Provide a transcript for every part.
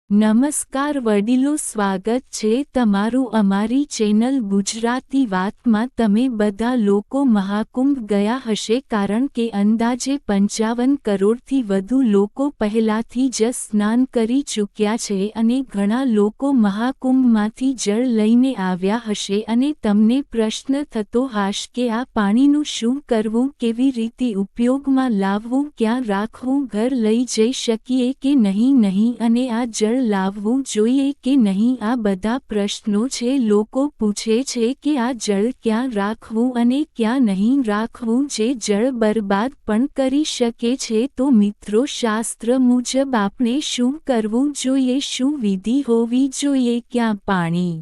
નમસ્કાર વડીલો, સ્વાગત છે તમારું અમારી ચેનલ ગુજરાતી વાતમાં। તમે બધા લોકો મહાકુંભ ગયા હશે, કારણ કે અંદાજે 55 કરોડથી વધુ લોકો પહેલાથી જ સ્નાન કરી ચૂક્યા છે અને ઘણા લોકો મહાકુંભમાંથી જળ લઈને આવ્યા હશે અને તમને પ્રશ્ન થતો હશે કે આ પાણીનું શું કરવું, કેવી રીતે ઉપયોગમાં લાવવું, ક્યાં રાખવું, ઘર લઈ જઈ શકીએ કે નહીં અને આ જળ લાવવું જોઈએ કે નહીં। આ બધા પ્રશ્નો છે। લોકો પૂછે છે કે આ જળ ક્યાં રાખવું અને ક્યાં નહીં રાખવું, જે જળ બરબાદ પણ કરી શકે છે। તો મિત્રો, શાસ્ત્ર મુજબ આપણે શું કરવું જોઈએ, શું વિધિ હોવી જોઈએ, ક્યાં પાણી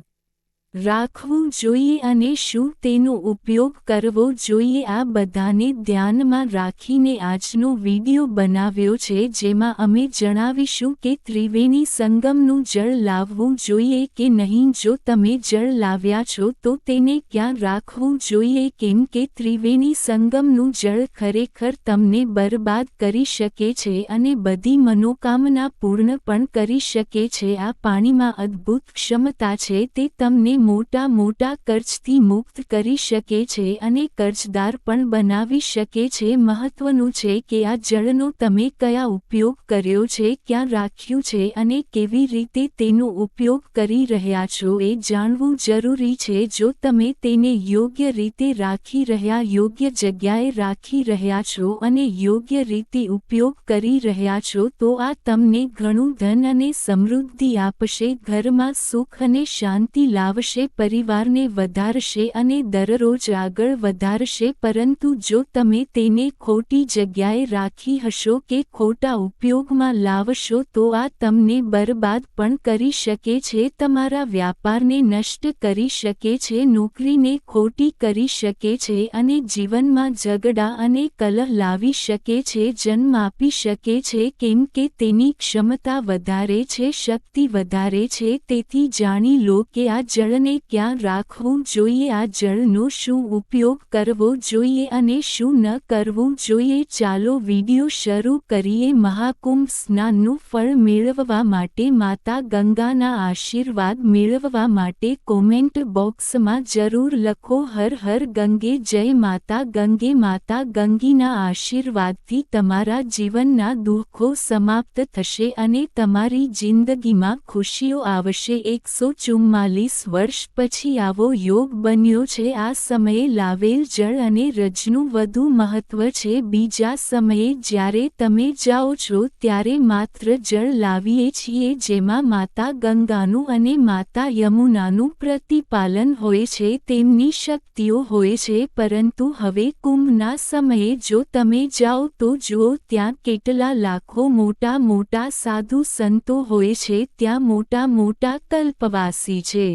રાખવું જોઈએ અને શું તેનો ઉપયોગ કરવો જોઈએ, આ બધાને ધ્યાનમાં રાખીને આજનો વિડિયો બનાવ્યો છે, જેમાં અમે જણાવીશું કે ત્રિવેણી સંગમનું જળ લાવવું જોઈએ કે નહીં। જો તમે જળ લાવ્યા છો તો તેને ક્યાં રાખવું જોઈએ, કેમ કે ત્રિવેણી સંગમનું જળ ખરેખર તમને બરબાદ કરી શકે છે અને બધી મનોકામના પૂર્ણ પણ કરી શકે છે। આ પાણીમાં અદ્ભુત ક્ષમતા છે, તે તમને મોટા મોટા કર્જથી મુક્ત કરી શકે છે અને કર્જદાર પણ બનાવી શકે છે। મહત્વનું છે કે આ જળનો તમે કયા ઉપયોગ કર્યો છે, ક્યાં રાખ્યું છે અને કેવી રીતે તેનો ઉપયોગ કરી રહ્યા છો એ જાણવું જરૂરી છે। જો તમે તેને યોગ્ય રીતે રાખી રહ્યા, યોગ્ય જગ્યાએ રાખી રહ્યા છો અને યોગ્ય રીતે ઉપયોગ કરી રહ્યા છો, તો આ તમને ઘણું ધન અને સમૃદ્ધિ આપશે, ઘરમાં સુખ અને શાંતિ લાવશે, પરિવારને વધારશે અને દરરોજ આગળ વધારશે। પરંતુ જો તમે તેને ખોટી જગ્યાએ રાખી હશો કે ખોટા ઉપયોગમાં લાવશો, તો આ તમને બરબાદ પણ કરી શકે છે, તમારા વ્યાપારને નષ્ટ કરી શકે છે, નોકરીને ખોટી કરી શકે છે અને જીવનમાં ઝઘડા અને કલહ લાવી શકે છે, જન્મ આપી શકે છે, કેમ કે તેની ક્ષમતા વધારે છે, શક્તિ વધારે છે। તેથી જાણી લો કે આ જળને ક્યાં રાખવું જોઈએ, આ જળનો શું ઉપયોગ કરવો જોઈએ અને શું ન કરવું જોઈએ। ચાલો વિડિયો શરૂ કરીએ। મહાકુંભ સ્નાનનું ફળ મેળવવા માટે, માતા ગંગાના આશીર્વાદ મેળવવા માટે કોમેન્ટ બોક્સમાં જરૂર લખો હર હર ગંગે જય। માતા ગંગે, માતા ગંગીના આશીર્વાદથી તમારા જીવનના દુઃખો સમાપ્ત થશે અને તમારી જિંદગીમાં ખુશીઓ આવશે। 144 વર્ષ પછી આવો યોગ બન્યો છે। આ સમયે લાવેલ જળ અને રજનું વધુ મહત્વ છે। બીજા સમયે જ્યારે તમે જાઓ છો ત્યારે માત્ર જળ લાવીએ છીએ, જેમાં માતા ગંગાનું અને માતા યમુનાનું પ્રતિપાલન હોય છે, તેમની શક્તિઓ હોય છે। પરંતુ હવે કુંભના સમયે જો તમે જાઓ તો જુઓ, ત્યાં કેટલા લાખો મોટા મોટા સાધુ સંતો હોય છે, ત્યાં મોટા મોટા કલ્પવાસી છે।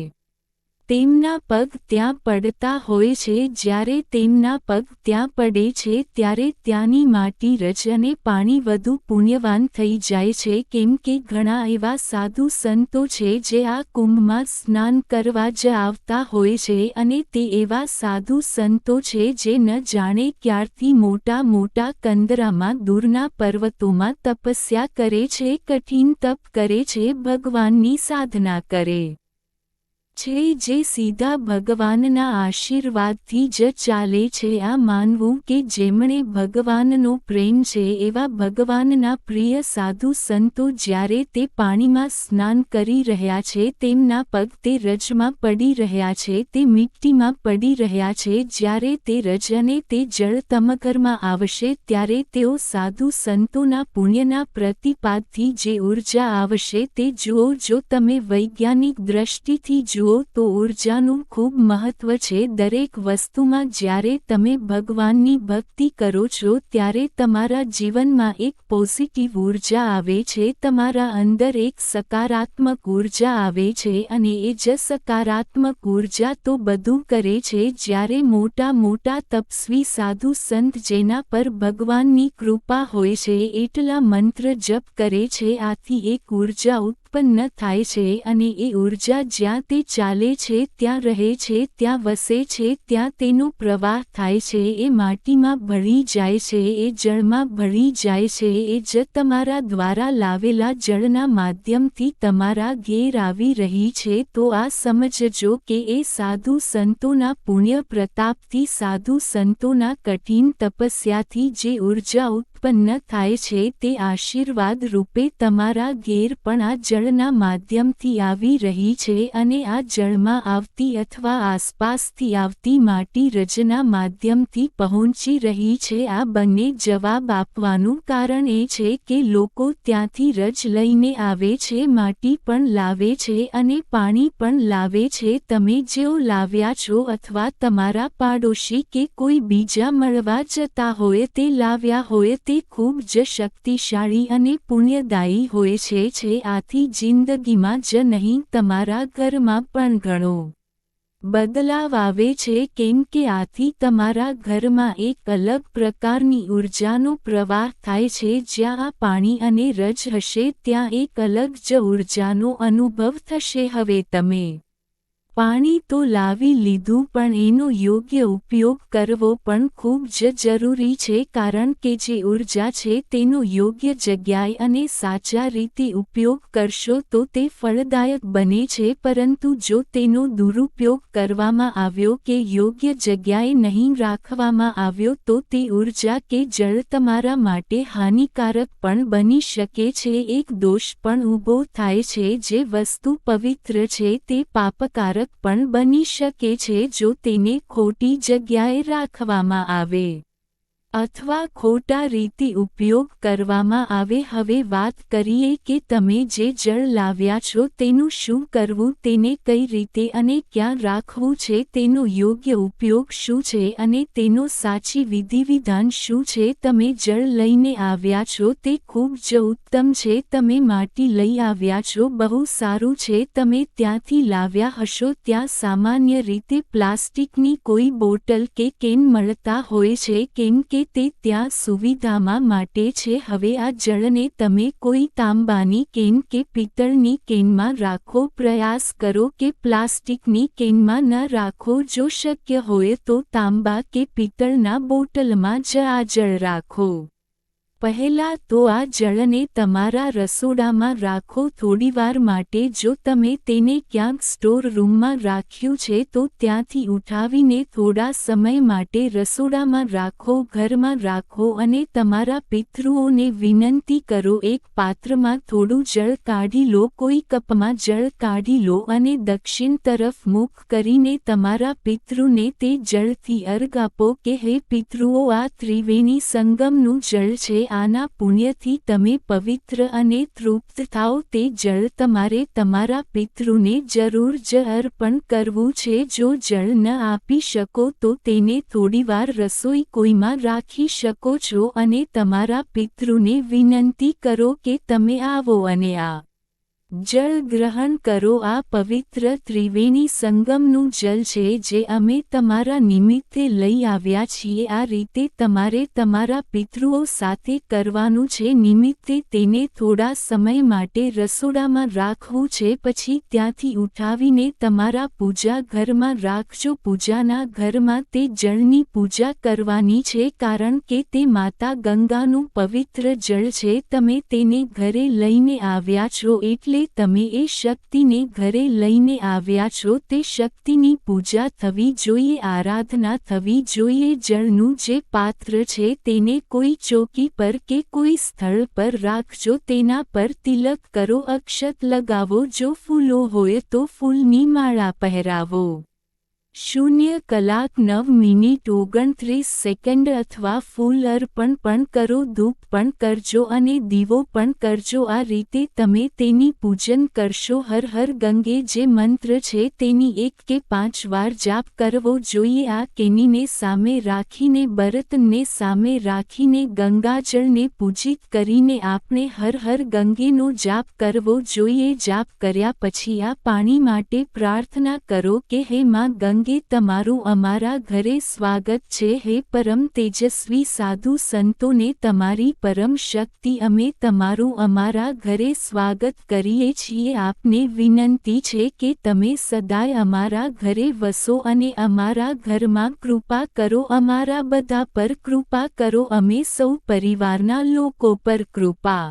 તેમના પગ ત્યાં પડતા હોય છે। જ્યારે તેમના પગ ત્યાં પડે છે ત્યારે ત્યાંની માટી, રજ અને પાણી વધુ પુણ્યવાન થઈ જાય છે, કેમ કે ઘણા એવા સાધુ સંતો છે જે આ કુંભમાં સ્નાન કરવા જ આવતા હોય છે અને તે એવા સાધુ સંતો છે જે ન જાણે ક્યારથી મોટા મોટા કંદરામાં, દૂરના પર્વતોમાં તપસ્યા કરે છે, કઠિન તપ કરે છે, ભગવાનની સાધના કરે છે, જે સીધા ભગવાનના આશીર્વાદથી જ ચાલે છે। આ માનવું કે જેમણે ભગવાનનો પ્રેમ છે એવા ભગવાનના પ્રિય સાધુ સંતો જ્યારે તે પાણીમાં સ્નાન કરી રહ્યા છે, તેમના પગ તે રજમાં પડી રહ્યા છે, તે મિટ્ટીમાં પડી રહ્યા છે, જ્યારે તે રજ અને તે જળ તમારામાં આવશે ત્યારે તેઓ સાધુ સંતોના પુણ્યના પ્રતિપાદથી જે ઊર્જા આવશે તે જુઓ। જો તમે વૈજ્ઞાનિક દ્રષ્ટિથી જુઓ તો ઊર્જાનું ખૂબ મહત્વ છે। દરેક વસ્તુમાં જ્યારે તમે ભગવાનની ભક્તિ કરો છો ત્યારે તમારા જીવનમાં એક પોઝિટિવ ઊર્જા આવે છે, તમારા અંદર એક સકારાત્મક ઊર્જા આવે છે અને એ જ સકારાત્મક ઊર્જા તો બધું કરે છે। જ્યારે મોટા મોટા તપસ્વી સાધુ સંત જેના પર ભગવાનની કૃપા હોય છે એટલા મંત્ર જપ કરે છે, આથી એક ઊર્જા ઉત્પન્ન થાય છે અને એ ઊર્જા જ્યાં તે ચાલે છે ત્યાં રહે છે, ત્યાં વસે છે, ત્યાં તેનો પ્રવાહ થાય છે, એ માટીમાં ભળી જાય છે, એ જળમાં ભળી જાય છે, એ જ તમારા દ્વારા લાવેલા જળના માધ્યમથી તમારા ઘેર આવી રહી છે. તો આ સમજજો કે એ સાધુ સંતોના પુણ્ય પ્રતાપથી, સાધુ સંતોના કઠિન તપસ્યાથી જે ઊર્જા ઉત્પન્ન થાય છે તે આશીર્વાદ રૂપે તમારા ઘેર પણ આ જળના માધ્યમથી આવી રહી છે અને આ જળમાં આવતી અથવા આસપાસથી આવતી માટી રજના માધ્યમથી પહોંચી રહી છે. આ બંને જવાબ આપવાનું કારણ એ છે કે લોકો ત્યાંથી રજ લઈને આવે છે, માટી પણ લાવે છે અને પાણી પણ લાવે છે. તમે જેઓ લાવ્યા છો અથવા તમારા પાડોશી કે કોઈ બીજા મળવા જતા હોય તે લાવ્યા હોય તે ખૂબ જ શક્તિશાળી અને પુણ્યદાયી હોય છે. આથી જિંદગીમાં જ નહીં, તમારા ઘરમાં પણ ઘણો બદલાવ આવે છે, કેમ કે આથી તમારા ઘરમાં એક અલગ પ્રકારની ઊર્જાનો પ્રવાહ થાય છે. જ્યાં આ પાણી અને રજ હશે ત્યાં એક અલગ જ ઊર્જાનો અનુભવ થશે. હવે તમે પાણી તો લાવી લીધું, પણ એનો યોગ્ય ઉપયોગ કરવો પણ ખૂબ જ જરૂરી છે, કારણ કે જે ઊર્જા છે તેનો યોગ્ય જગ્યાએ અને સાચા રીતે ઉપયોગ કરશો તો તે ફળદાયક બને છે. પરંતુ જો તેનો દુરુપયોગ કરવામાં આવ્યો કે યોગ્ય જગ્યાએ નહીં રાખવામાં આવ્યો તો તે ઊર્જા કે જળ તમારા માટે હાનિકારક પણ બની શકે છે. એક દોષ પણ ઊભો થાય છે. જે વસ્તુ પવિત્ર છે તે પાપકારક પણ બની શકે છે જો તેને ખોટી જગ્યાએ રાખવામાં આવે અથવા ખોટા રીતે ઉપયોગ કરવામાં આવે. હવે વાત કરીએ કે તમે જે જળ લાવ્યા છો તેનું શું કરવું, તેને કઈ રીતે અને ક્યાં રાખવું છે, તેનો યોગ્ય ઉપયોગ શું છે અને તેનો સાચી વિધિવિધાન શું છે. તમે જળ લઈને આવ્યા છો તે ખૂબ જ ઉત્તમ છે. તમે માટી લઈ આવ્યા છો, બહુ સારું છે. તમે ત્યાંથી લાવ્યા હશો ત્યાં સામાન્ય રીતે પ્લાસ્ટિકની કોઈ બોટલ કે કેન મળતા હોય છે, કેમ કે તે ત્યાં સુવિધામાં માટે છે. હવે આ જળને તમે કોઈ તાંબાની કેન કે પિત્તળની કેનમાં રાખો. પ્રયાસ કરો કે પ્લાસ્ટિકની કેનમાં ન રાખો. જો શક્ય હોય તો તાંબા કે પિત્તળના બોટલમાં જ આ જળ રાખો. પહેલાં તો આ જળને તમારા રસોડામાં રાખો થોડીવાર માટે. જો તમે તેને ક્યાંક સ્ટોર રૂમમાં રાખ્યું છે તો ત્યાંથી ઉઠાવીને થોડા સમય માટે રસોડામાં રાખો, ઘરમાં રાખો અને તમારા પિતૃઓને વિનંતી કરો. એક પાત્રમાં થોડું જળ કાઢી લો, કોઈ કપમાં જળ કાઢી લો અને દક્ષિણ તરફ મુખ કરીને તમારા પિતૃને તે જળથી અર્ઘ આપો કે હે પિતૃઓ, આ ત્રિવેણી સંગમનું જળ છે. આના પુણ્યથી તમે પવિત્ર અને તૃપ્ત થાઓ. તે જળ તમારે તમારા પિતૃને જરૂર જ અર્પણ કરવું છે. જો જળ ન આપી શકો તો તેને થોડીવાર રસોઈ કોઈમાં રાખી શકો છો અને તમારા પિતૃને વિનંતી કરો કે તમે આવો અને આ જળ ગ્રહણ કરો. આ પવિત્ર ત્રિવેણી સંગમનું જળ છે જે અમે તમારા નિમિત્તે લઈ આવ્યા છીએ. આ રીતે તમારે તમારા પિતૃઓ સાથે કરવાનું છે. નિમિત્તે તેને થોડા સમય માટે રસોડામાં રાખવું છે. પછી ત્યાંથી ઉઠાવીને તમારા પૂજા ઘરમાં રાખજો. પૂજાના ઘરમાં તે જળની પૂજા કરવાની છે, કારણ કે તે માતા ગંગાનું પવિત્ર જળ છે. તમે તેને ઘરે લઈને આવ્યા છો એટલે તમે એ શક્તિને ઘરે લઈને આવ્યા છો. તે શક્તિની પૂજા થવી જોઈએ, આરાધના થવી જોઈએ. જળનું જે પાત્ર છે તેને કોઈ ચોકી પર કે કોઈ સ્થળ પર રાખજો. તેના પર તિલક કરો, અક્ષત લગાવો. જો ફૂલો હોય તો ફૂલની માળા પહેરાવો. 0 કલાક 9 મિનિટ 29 સેકન્ડ અથવા ફૂલ અર્પણ પણ કરો, ધૂપ પણ કરજો અને દીવો પણ કરજો. આ રીતે તમે તેની પૂજન કરશો. હર હર ગંગે જે મંત્ર છે તેની 1 કે 5 વાર જાપ કરવો જોઈએ. આ કેનીને સામે રાખીને, બરતનને સામે રાખીને ગંગાજળને પૂજિત કરીને આપણે હર હર ગંગેનો જાપ કરવો જોઈએ. જાપ કર્યા પછી આ પાણી માટે પ્રાર્થના કરો કે હે માં ગંગા, અંગે તમારું અમારા ઘરે સ્વાગત છે. હે પરમ તેજસ્વી સાધુ સંતોને તમારી પરમ શક્તિ અમે તમારું અમારા ઘરે સ્વાગત કરીએ છીએ. આપને વિનંતી છે કે તમે સદાય અમારા ઘરે વસો અને અમારા ઘરમાં કૃપા કરો. અમારા બધા પર કૃપા કરો. અમે સૌ પરિવારના લોકો પર કૃપા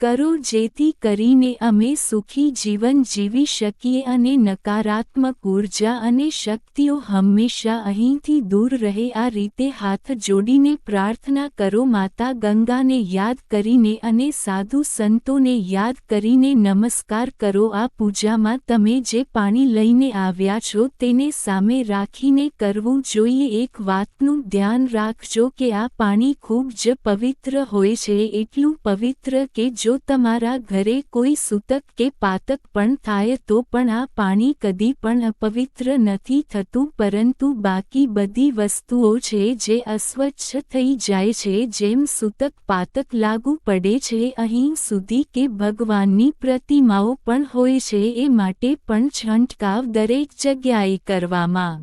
કરો જેથી કરીને અમે સુખી જીવન જીવી શકીએ અને નકારાત્મક ઊર્જા અને શક્તિઓ હંમેશા અહીંથી દૂર રહે. આ રીતે હાથ જોડીને પ્રાર્થના કરો. માતા ગંગાને યાદ કરીને અને સાધુ સંતોને યાદ કરીને નમસ્કાર કરો. આ પૂજામાં તમે જે પાણી લઈને આવ્યા છો તેને સામે રાખીને કરવું જોઈએ. એક વાતનું ધ્યાન રાખજો કે આ પાણી ખૂબ જ પવિત્ર હોય છે. એટલું પવિત્ર કે જો તમારા ઘરે કોઈ સૂતક કે પાતક પણ થાય તો પણ આ પાણી કદી પણ અપવિત્ર નથી થતું. પરંતુ બાકી બધી વસ્તુઓ છે જે અસ્વચ્છ થઈ જાય છે, જેમ સૂતક પાતક લાગુ પડે છે અહીં સુધી કે ભગવાનની પ્રતિમાઓ પણ હોય છે. એ માટે પણ છંટકાવ દરેક જગ્યાએ કરવામાં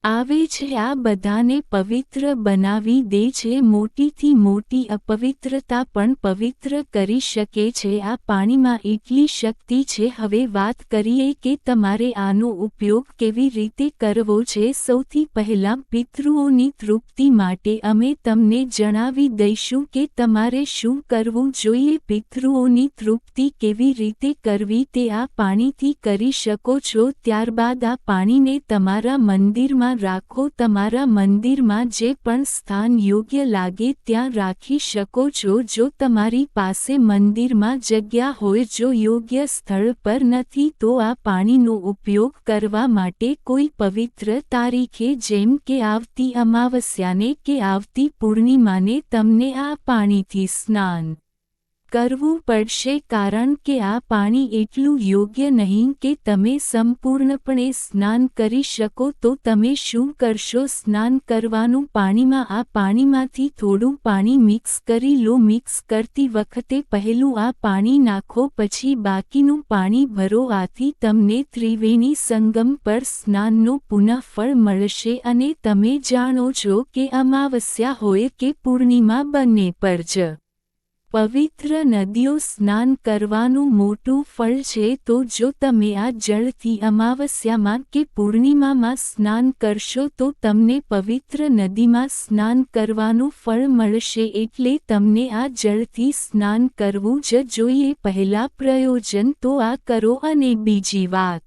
આવે છે. આ બધાને પવિત્ર બનાવી દે છે. મોટીથી મોટી અપવિત્રતા પણ પવિત્ર કરી શકે છે. આ પાણીમાં એટલી શક્તિ છે. હવે વાત કરીએ કે તમારે આનો ઉપયોગ કેવી રીતે કરવો છે. સૌથી પહેલાં પિતૃઓની તૃપ્તિ માટે અમે તમને જણાવી દઈશું કે તમારે શું કરવું જોઈએ. પિતૃઓની તૃપ્તિ કેવી રીતે કરવી તે આ પાણીથી કરી શકો છો. ત્યારબાદ આ પાણીને તમારા મંદિરમાં રાખો. તમારા મંદિરમાં જે પણ સ્થાન યોગ્ય લાગે ત્યાં રાખી શકો છો. જો તમારી પાસે મંદિરમાં જગ્યા હોય, જો યોગ્ય સ્થળ પર નથી, તો આ પાણીનો ઉપયોગ કરવા માટે કોઈ પવિત્ર તારીખે જેમ કે આવતી અમાવસ્યાને કે આવતી પૂર્ણિમાને તમને આ પાણીથી સ્નાન કરવું પડશે. કારણ કે આ પાણી એટલું યોગ્ય નહીં કે તમે સંપૂર્ણપણે સ્નાન કરી શકો. તો તમે શું કરશો? સ્નાન કરવાનું પાણીમાં આ પાણીમાંથી થોડું પાણી મિક્સ કરી લો. મિક્સ કરતી વખતે પહેલું આ પાણી નાખો, પછી બાકીનું પાણી ભરો. આથી તમને ત્રિવેણી સંગમ પર સ્નાનનો પુનઃફળ મળશે. અને તમે જાણો છો કે અમાવસ્યા હોય કે પૂર્ણિમા બંને પર જ પવિત્ર નદીઓ સ્નાન કરવાનું મોટું ફળ છે. તો જો તમે આ જળથી અમાવસ્યામાં કે પૂર્ણિમામાં સ્નાન કરશો તો તમને પવિત્ર નદીમાં સ્નાન કરવાનું ફળ મળશે. એટલે તમને આ જળથી સ્નાન કરવું જ જોઈએ. પહેલા પ્રયોજન તો આ કરો. અને બીજી વાત,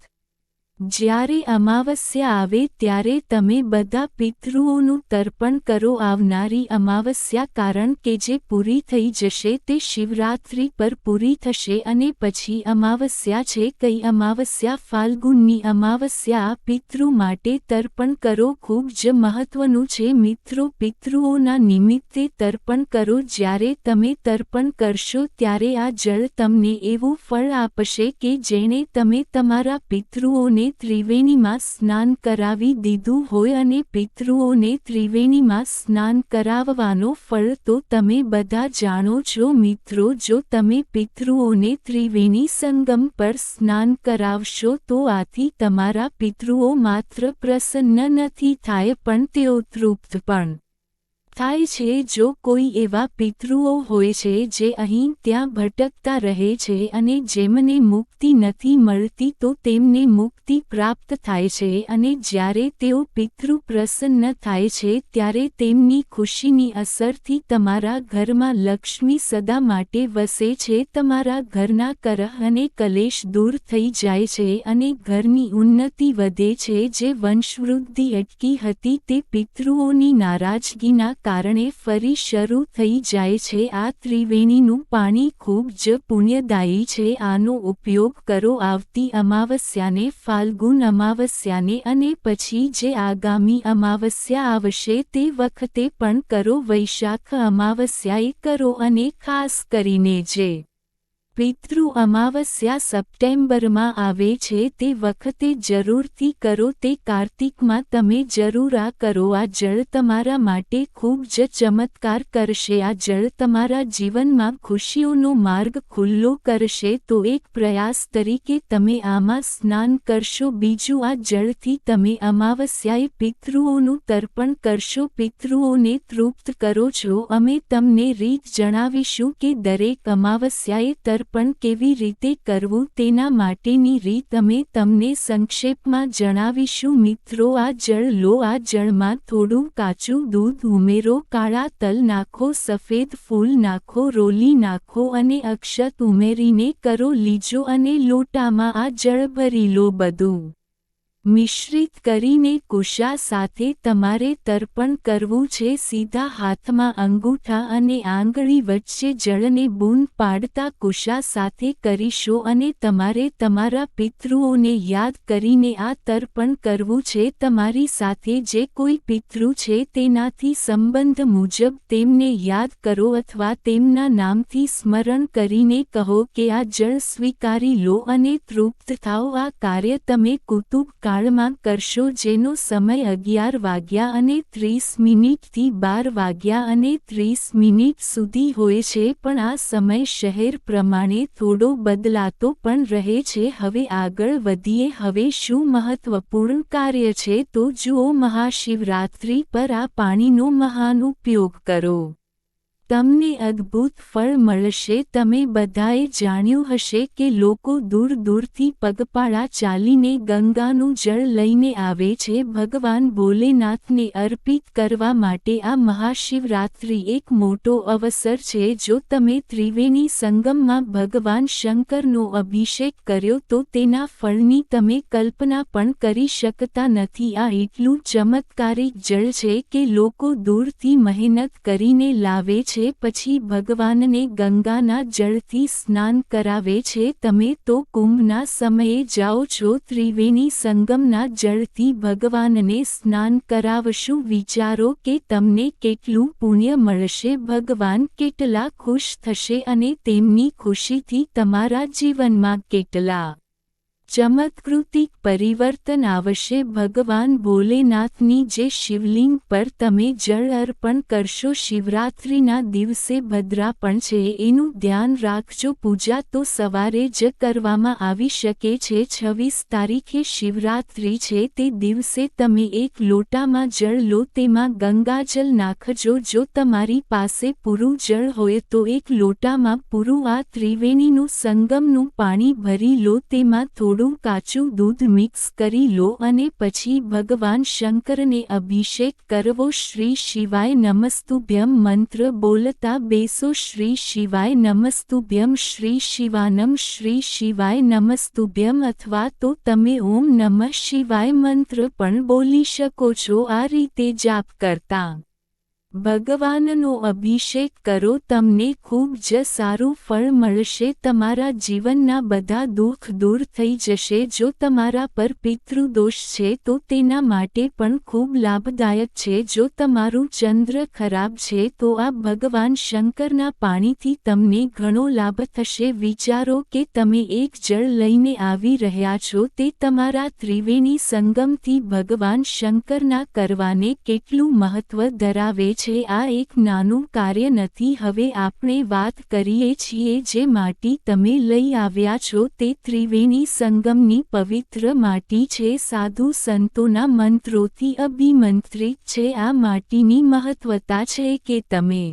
જ્યારે અમાવસ્યા આવે ત્યારે તમે બધા પિતૃઓનું તર્પણ કરો. આવનારી અમાવસ્યા, કારણ કે જે પૂરી થઈ જશે તે શિવરાત્રિ પર પૂરી થશે. અને પછી અમાવસ્યા છે કઈ અમાવસ્યા? ફાલ્ગુનની અમાવસ્યા. આ પિતૃ માટે તર્પણ કરો. ખૂબ જ મહત્વનું છે મિત્રો. પિતૃઓના નિમિત્તે તર્પણ કરો. જ્યારે તમે તર્પણ કરશો ત્યારે આ જળ તમને એવું ફળ આપશે કે જેણે તમે તમારા પિતૃઓને ત્રિવેણીમાં સ્નાન કરાવી દીધું હોય. અને પિતૃઓને ત્રિવેણીમાં સ્નાન કરાવવાનો ફળ તો તમે બધા જાણો છો મિત્રો. જો તમે પિતૃઓને ત્રિવેણી સંગમ પર સ્નાન કરાવશો તો આથી તમારા પિતૃઓ માત્ર પ્રસન્ન નથી થાય પણ તેઓ તૃપ્ત પણ થાય છે. જો કોઈ એવા પિતૃઓ હોય છે જે અહીં ત્યાં ભટકતા રહે છે અને જેમને મુક્તિ નથી મળતી, તો તેમને મુક્તિ પ્રાપ્ત થાય છે. અને જ્યારે તેઓ પિતૃ પ્રસન્ન થાય છે ત્યારે તેમની ખુશીની અસરથી તમારા ઘરમાં લક્ષ્મી સદા માટે વસે છે. તમારા ઘરના કરહ અને કલેશ દૂર થઈ જાય છે અને ઘરની ઉન્નતિ વધે છે. જે વંશવૃદ્ધિ અટકી હતી તે પિતૃઓની નારાજગીના કારણે ફરી શરૂ થઈ જાય છે. આ ત્રિવેણીનું પાણી ખૂબ જ પુણ્યદાયી છે. આનો ઉપયોગ કરો આવતી અમાવસ્યાને, ફાલ્ગુન અમાવસ્યાને અને પછી જે આગામી અમાવસ્યા આવશે તે વખતે પણ કરો. વૈશાખ અમાવસ્યાએ કરો. અને ખાસ કરીને જે પિતૃ અમાવસ્યા સપ્ટેમ્બરમાં આવે છે તે વખતે જરૂરથી કરો તે કાર્તિકમાં તમે જરૂર આ કરો. આ જળ તમારા માટે ખૂબ જ ચમત્કાર કરશે. આ જળ તમારા જીવનમાં ખુશીઓનો માર્ગ ખુલ્લો કરશે. તો એક પ્રયાસ તરીકે તમે આમાં સ્નાન કરશો. બીજું, આ જળથી તમે અમાવસ્યાએ પિતૃઓનું તર્પણ કરશો, પિતૃઓને તૃપ્ત કરો છો. અમે તમને રીત જણાવીશું કે દરેક અમાવસ્યાએ તર્પણ કેવી રીતે કરવું તેના માટેની રીત અમે તમને સંક્ષેપમાં જણાવીશું. મિત્રો, આ જળ લો. આ જળમાં થોડું કાચું દૂધ ઉમેરો, કાળા તલ નાખો, સફેદ ફૂલ નાખો, રોલી નાખો અને અક્ષત ઉમેરીને કરો લીજો અને લોટામાં આ જળ ભરી લો. બધું મિશ્રિત કરીને કુશા સાથે તમારે તર્પણ કરવું છે. સીધા હાથમાં અંગૂઠા અને આંગળી વચ્ચે જળને બૂંદ પાડતા કુશા સાથે કરીશો અને તમારે તમારા પિતૃઓને યાદ કરીને આ તર્પણ કરવું છે. તમારી સાથે જે કોઈ પિતૃ છે તેનાથી સંબંધ મુજબ તેમને યાદ કરો અથવા તેમના નામથી સ્મરણ કરીને કહો કે આ જળ સ્વીકારી લો અને તૃપ્ત થાઓ. આ કાર્ય તમે કુતુબ કાળમાં કરશો, જેનો સમય 11 વાગ્યા અને 30 મિનિટથી 12 વાગ્યા અને 30 મિનિટ સુધી હોય છે, પણ આ સમય શહેર પ્રમાણે થોડો બદલાતો પણ રહે છે. હવે આગળ વધીએ. હવે શું મહત્વપૂર્ણ કાર્ય છે તો જુઓ. મહાશિવરાત્રિ પર આ પાણીનો મહાન ઉપયોગ કરો. તમને અદ્ભુત ફળ મળશે. તમે બધાએ જાણ્યું હશે કે લોકો દૂર દૂરથી પગપાળા ચાલીને ગંગાનું જળ લઈને આવે છે ભગવાન ભોલેનાથને અર્પિત કરવા માટે. આ મહાશિવરાત્રિ એક મોટો અવસર છે. જો તમે ત્રિવેણી સંગમમાં ભગવાન શંકરનો અભિષેક કર્યો તો તેના ફળની તમે કલ્પના પણ કરી શકતા નથી. આ એટલું ચમત્કારિક જળ છે કે લોકો દૂરથી મહેનત કરીને લાવે છે, પછી ભગવાનને ગંગાના જળથી સ્નાન કરાવે છે. તમે તો કુંભના સમયે જાઓ છો, ત્રિવેણી સંગમના જળથી ભગવાનને સ્નાન કરાવશું. વિચારો કે તમને કેટલું પુણ્ય મળશે, ભગવાન કેટલા ખુશ થશે અને તેમની ખુશીથી તમારા જીવનમાં કેટલા ચમત્કૃતિક પરિવર્તન આવશે. ભગવાન ભોલેનાથની જે શિવલિંગ પર તમે જળ અર્પણ કરશો, શિવરાત્રિના દિવસે ભદ્રા પણ છે, એનું ધ્યાન રાખજો. પૂજા તો સવારે જ કરવામાં આવી શકે છે. 26 તારીખે શિવરાત્રિ છે, તે દિવસે તમે એક લોટામાં જળ લો, તેમાં ગંગાજલ નાખજો. જો તમારી પાસે પૂરું જળ હોય તો એક લોટામાં પૂરું આ ત્રિવેણીનું સંગમનું પાણી ભરી લો. તેમાં થોડું કાચું દૂધ મિક્સ કરી લો અને પછી ભગવાન શંકરને અભિષેક કરવો. શ્રી શિવાય નમસ્તુભ્યમ મંત્ર બોલતા બેસો. શ્રી શિવાય નમસ્તુભ્યમ, શ્રી શિવાનમ, શ્રી શિવાય નમસ્તુભ્યમ, અથવા તો તમે ઓમ નમઃ શિવાય મંત્ર પણ બોલી શકો છો. આ રીતે જાપ કરતા ભગવાનનો અભિષેક કરો. તમને ખૂબ જ સારું ફળ મળશે. તમારા જીવનના બધા દુઃખ દૂર થઈ જશે. જો તમારા પર પિતૃદોષ છે તો તેના માટે પણ ખૂબ લાભદાયક છે. જો તમારું ચંદ્ર ખરાબ છે તો આ ભગવાન શંકરના પાણીથી તમને ઘણો લાભ થશે. વિચારો કે તમે એક જળ લઈને આવી રહ્યા છો, તે તમારા ત્રિવેણી સંગમથી ભગવાન શંકરના કરવાને કેટલું મહત્વ ધરાવે છે. આ એક નાનું કાર્ય નથી. હવે આપણે વાત કરીએ છીએ જે માટી તમે લઈ આવ્યા છો તે ત્રિવેણી સંગમની પવિત્ર માટી છે. સાધુ સંતોના મંત્રોથી અભિમંત્રિત છે. આ માટીની મહત્વતા છે કે તમે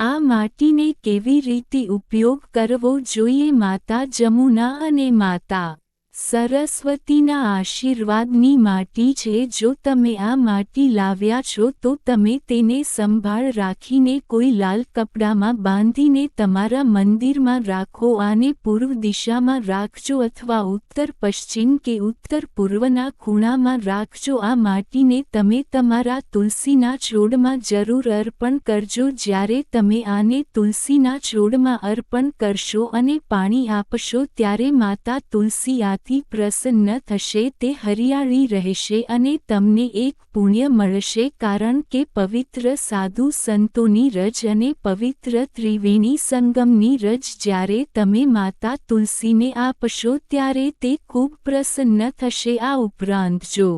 આ માટીને કેવી રીતે ઉપયોગ કરવો જોઈએ. માતા જમુના અને માતા સરસ્વતીના આશીર્વાદની માટી છે. જો તમે આ માટી લાવ્યા છો તો તમે તેને સંભાળ રાખીને કોઈ લાલ કપડામાં બાંધીને તમારા મંદિરમાં રાખો. આને પૂર્વ દિશામાં રાખજો અથવા ઉત્તર પશ્ચિમ કે ઉત્તર પૂર્વના ખૂણામાં રાખજો. આ માટીને તમે તમારા તુલસીના છોડમાં જરૂર અર્પણ કરજો. જ્યારે તમે આને તુલસીના છોડમાં અર્પણ કરશો અને પાણી આપશો ત્યારે માતા તુલસી આ તેનાથી પ્રસન્ન થશે તે હરિયાળી રહેશે અને તમને એક પુણ્ય મળશે કારણ કે પવિત્ર સાધુ સંતોની રજ અને પવિત્ર ત્રિવેણી સંગમની રજ જ્યારે તમે માતા તુલસીને આપશો ત્યારે તે ખૂબ પ્રસન્ન થશે. આ ઉપરાંત જો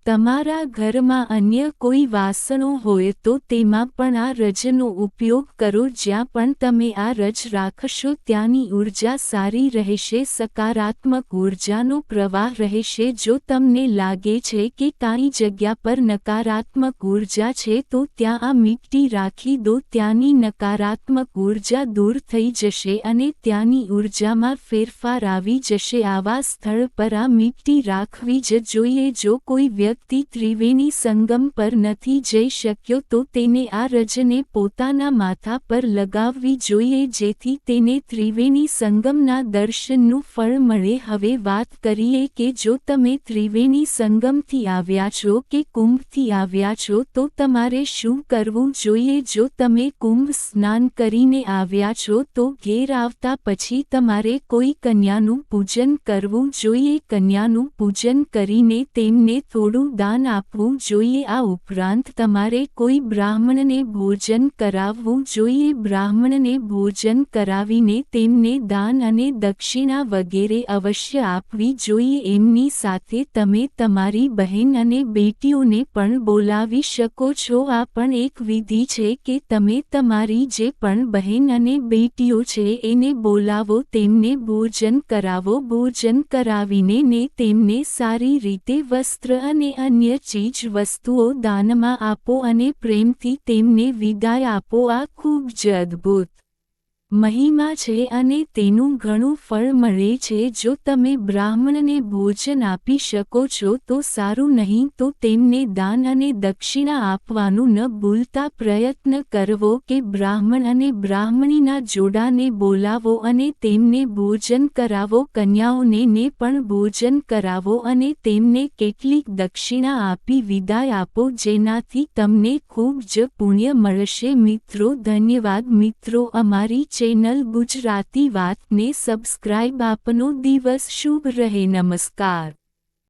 તમારા ઘરમાં અન્ય કોઈ વાસણો હોય તો તેમાં પણ આ રજનો ઉપયોગ કરો. જ્યાં પણ તમે આ રજ રાખશો ત્યાંની ઊર્જા સારી રહેશે, સકારાત્મક ઊર્જાનો પ્રવાહ રહેશે. જો તમને લાગે છે કે કાંઈ જગ્યા પર નકારાત્મક ઊર્જા છે તો ત્યાં આ મીઠી રાખી દો. ત્યાંની નકારાત્મક ઊર્જા દૂર થઈ જશે અને ત્યાંની ઊર્જામાં ફેરફાર આવી જશે. આવા સ્થળ પર આ મીઠી રાખવી જ જોઈએ. જો કોઈ વ્યક્તિ ત્રિવેણી સંગમ પર નથી જઈ શક્યો તો તેને આ રજને પોતાના માથા પર લગાવવી જોઈએ જેથી તેને ત્રિવેણી સંગમના દર્શનનું ફળ મળે. હવે વાત કરીએ કે જો તમે ત્રિવેણી સંગમથી આવ્યા છો કે કુંભથી આવ્યા છો તો તમારે શું કરવું જોઈએ. જો તમે કુંભ સ્નાન કરીને આવ્યા છો તો ઘેર આવતા પછી તમારે કોઈ કન્યાનું પૂજન કરવું જોઈએ. કન્યાનું પૂજન કરીને તેમને થોડું દાન આપવું જોઈએ. આ ઉપરાંત તમારે કોઈ બ્રાહ્મણને ભોજન કરાવવું જોઈએ. બ્રાહ્મણને ભોજન કરાવીને તેમને દાન અને દક્ષિણા વગેરે અવશ્ય આપવી જોઈએ. એમની સાથે તમે તમારી બહેન અને બેટીઓને પણ બોલાવી શકો છો. આ પણ એક વિધિ છે કે તમે તમારી જે પણ બહેન અને બેટીઓ છે એને બોલાવો, તેમને ભોજન કરાવો. ભોજન કરાવીને ને તેમને સારી રીતે વસ્ત્ર અને અન્ય ચીજ વસ્તુઓ દાનમાં આપો અને પ્રેમથી તેમને વિદાય આપો. આ ખૂબ જ અદ્ભુત મહિમા છે અને તેનું ઘણું ફળ મળે છે. જો તમે બ્રાહ્મણને ભોજન આપી શકો છો તો સારું, નહીં તો તેમને દાન અને દક્ષિણા આપવાનું ન ભૂલતા. પ્રયત્ન કરવો કે બ્રાહ્મણ અને બ્રાહ્મણીના જોડાને બોલાવો અને તેમને ભોજન કરાવો. કન્યાઓને ને પણ ભોજન કરાવો અને તેમને કેટલીક દક્ષિણા આપી વિદાય આપો જેનાથી તમને ખૂબ જ પુણ્ય મળશે. મિત્રો ધન્યવાદ. મિત્રો અમારી ચેનલ ગુજરાતી વાતને સબસ્ક્રાઇબ. આપનો દિવસ શુભ રહે. નમસ્કાર.